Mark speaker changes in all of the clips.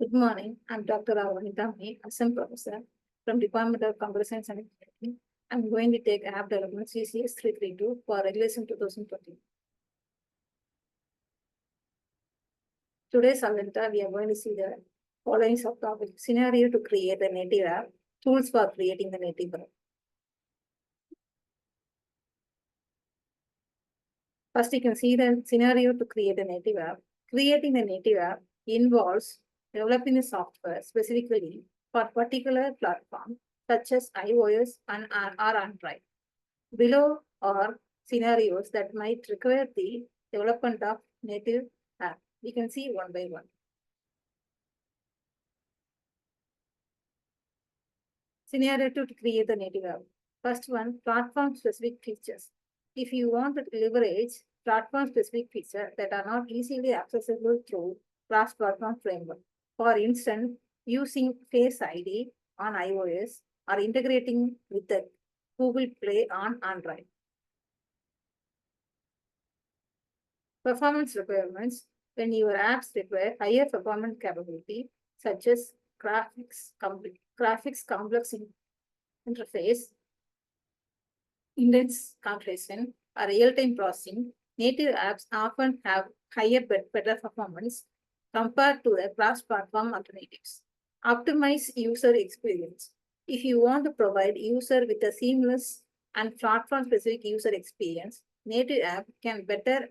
Speaker 1: Good morning. I'm Dr. Avanita May, Assistant Professor from Department of Computer Science and Engineering. I'm going to take App Development CCS332 for Regulation 2020. Today's agenda, we are going to see the following subtopic: scenario to create a native app, tools for creating the native app. First, you can see the scenario to create a native app. Creating the native app involves developing the software specifically for particular platform such as iOS and or Android. Below are scenarios that might require the development of native app. We can see one by one. Scenario to create the native app. First one, platform-specific features. If you want to leverage platform-specific features that are not easily accessible through cross-platform framework, for instance, using Face ID on iOS or integrating with the Google Play on Android. Performance requirements. When your apps require higher performance capability, such as graphics complex interface, index compression, or real-time processing, native apps often have better performance compared to the cross-platform alternatives. Optimize user experience. If you want to provide user with a seamless and platform-specific user experience, native app can better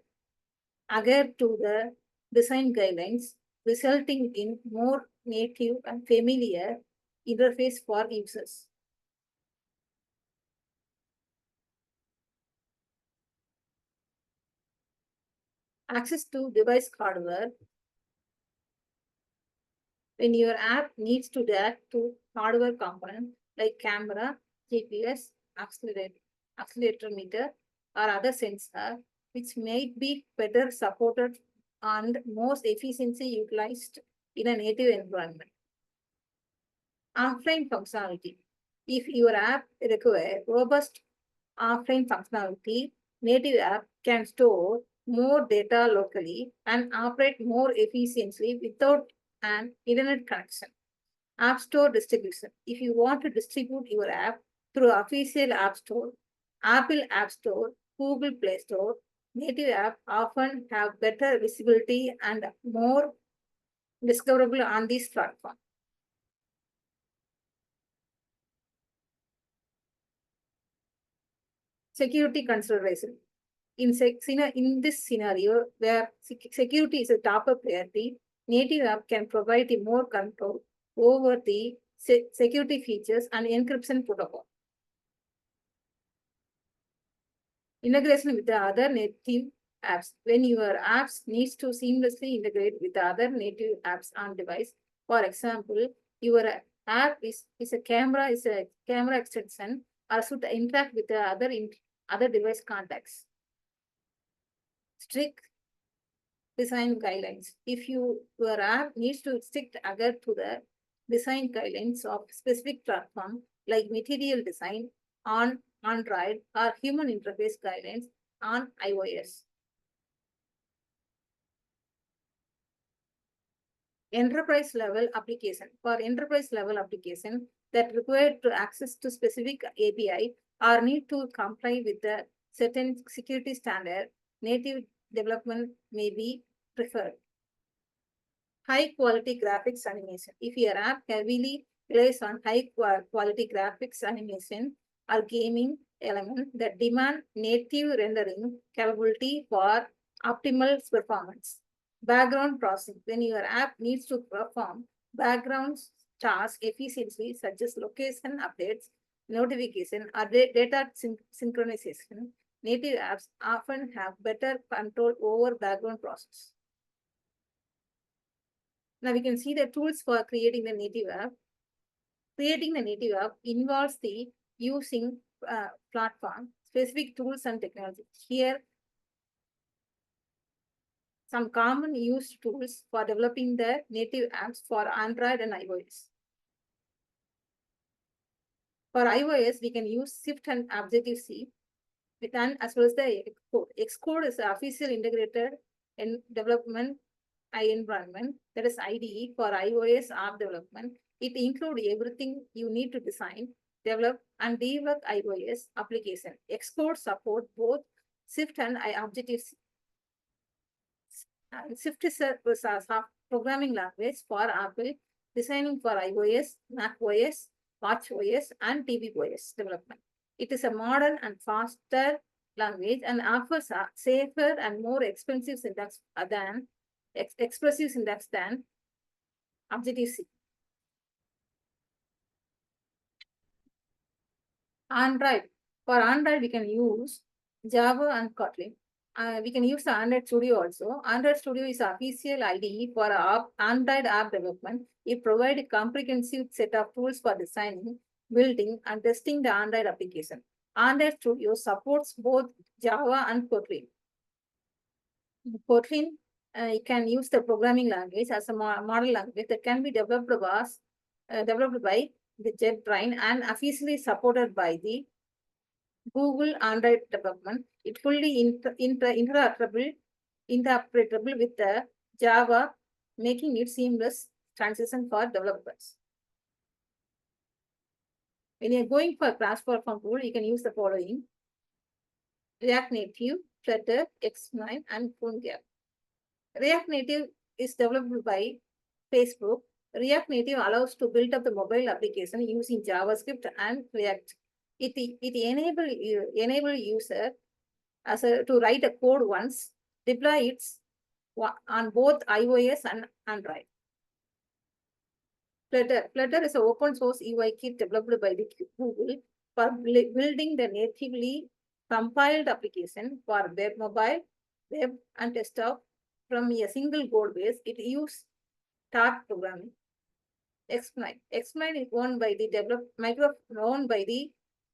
Speaker 1: adhere to the design guidelines, resulting in more native and familiar interface for users. Access to device hardware. When your app needs to react to hardware components like camera, GPS, accelerator meter, or other sensor, which may be better supported and most efficiently utilized in a native environment. Offline functionality. If your app requires robust offline functionality, native app can store more data locally and operate more efficiently without an internet connection. App Store distribution. If you want to distribute your app through official App Store, Apple App Store, Google Play Store, native apps often have better visibility and more discoverable on this platform. Security consideration. In this scenario, where security is a top priority, native app can provide more control over the security features and encryption protocol. Integration with the other native apps. When your apps needs to seamlessly integrate with the other native apps on device, for example, your app is a camera extension or should interact with the other device contacts. Strict design guidelines. If your app needs to stick adhere to the design guidelines of specific platform like material design on Android or human interface guidelines on iOS. Enterprise level application. For enterprise level application that require to access to specific API or need to comply with the certain security standard, native development may be preferred. High quality graphics animation. If your app heavily relies on high quality graphics animation or gaming element that demand native rendering capability for optimal performance. Background processing. When your app needs to perform background tasks efficiently, such as location updates, notification, or data synchronization, native apps often have better control over background process. Now we can see the tools for creating the native app. Creating the native app involves the using platform specific tools and technology. Here, some common used tools for developing the native apps for Android and iOS. For iOS, we can use Swift and Objective-C as well as the Xcode. Xcode is an official integrated in development environment, that is IDE for iOS app development. It includes everything you need to design, develop, and debug iOS application. Xcode support both Swift and Objective-C. Swift is a soft programming language for Apple, designing for iOS, macOS, watchOS, and tvOS development. It is a modern and faster language and offers a safer and more expensive syntax than expressive syntax than Objective-C. Android. For Android, we can use Java and Kotlin. We can use the Android Studio also. Android Studio is official IDE for Android app development. It provides a comprehensive set of tools for designing, building, and testing the Android application. Android Studio supports both Java and Kotlin. Kotlin, you can use the programming language as a model language that can be developed by the JetBrains and officially supported by the Google Android development. It fully interoperable with the Java, making it seamless transition for developers. When you're going for cross-platform tool, you can use the following: React Native, Flutter, X9, and PhoneGap. React Native is developed by Facebook. React Native allows to build up the mobile application using JavaScript and React. It enable user to write a code once, deploy it on both iOS and Android. Flutter is an open source UI kit developed by the Google for building the natively compiled application for web, mobile, web, and desktop from a single code base. It uses Tart programming. X9 is owned by the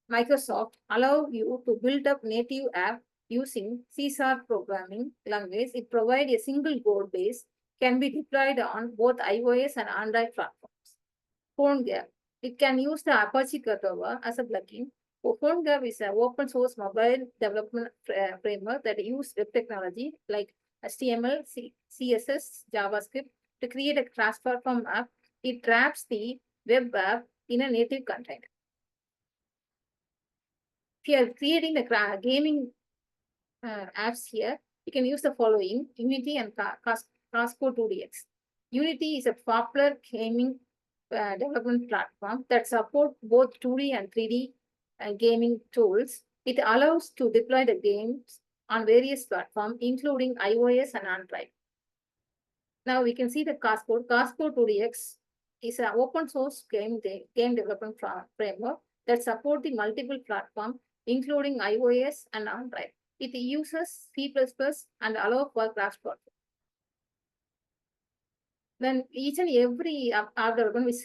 Speaker 1: Microsoft, allow you to build up native app using C# programming language. It provides a single code base, can be deployed on both iOS and Android platforms. PhoneGap, it can use the Apache Katoa as a plugin. PhoneGap is an open source mobile development framework that uses web technology like HTML, CSS, JavaScript to create a cross-platform app. It wraps the web app in a native container. If you are creating the gaming apps here, you can use the following: Unity and Casco 2DX. Unity is a popular gaming development platform that supports both 2D and 3D gaming tools. It allows to deploy the games on various platforms, including iOS and Android. Now we can see the Casco 2DX is an open source game development framework that supports the multiple platforms, including iOS and Android. It uses C++ and allows for cross-platform. Then each and every app development which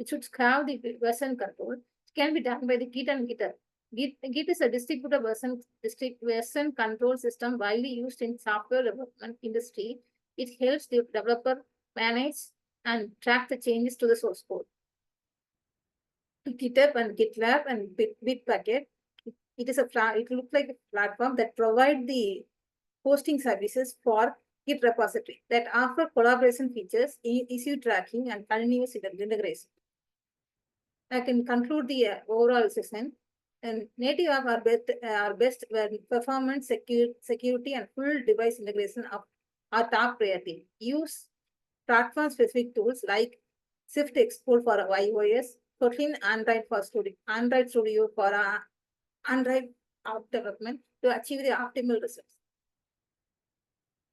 Speaker 1: should have the version control can be done by the Git and GitHub. Git is a distributed version control system widely used in software development industry. It helps the developer manage and track the changes to the source code. GitHub and GitLab and Bitbucket, it looks like a platform that provides the hosting services for Git repository that offer collaboration features, issue tracking, and continuous integration. I can conclude the overall session. And native app are best when performance, security, and full device integration are top priority. Use platform-specific tools like Swift Export for iOS, Kotlin Android Studio for Android app development to achieve the optimal results.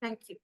Speaker 1: Thank you.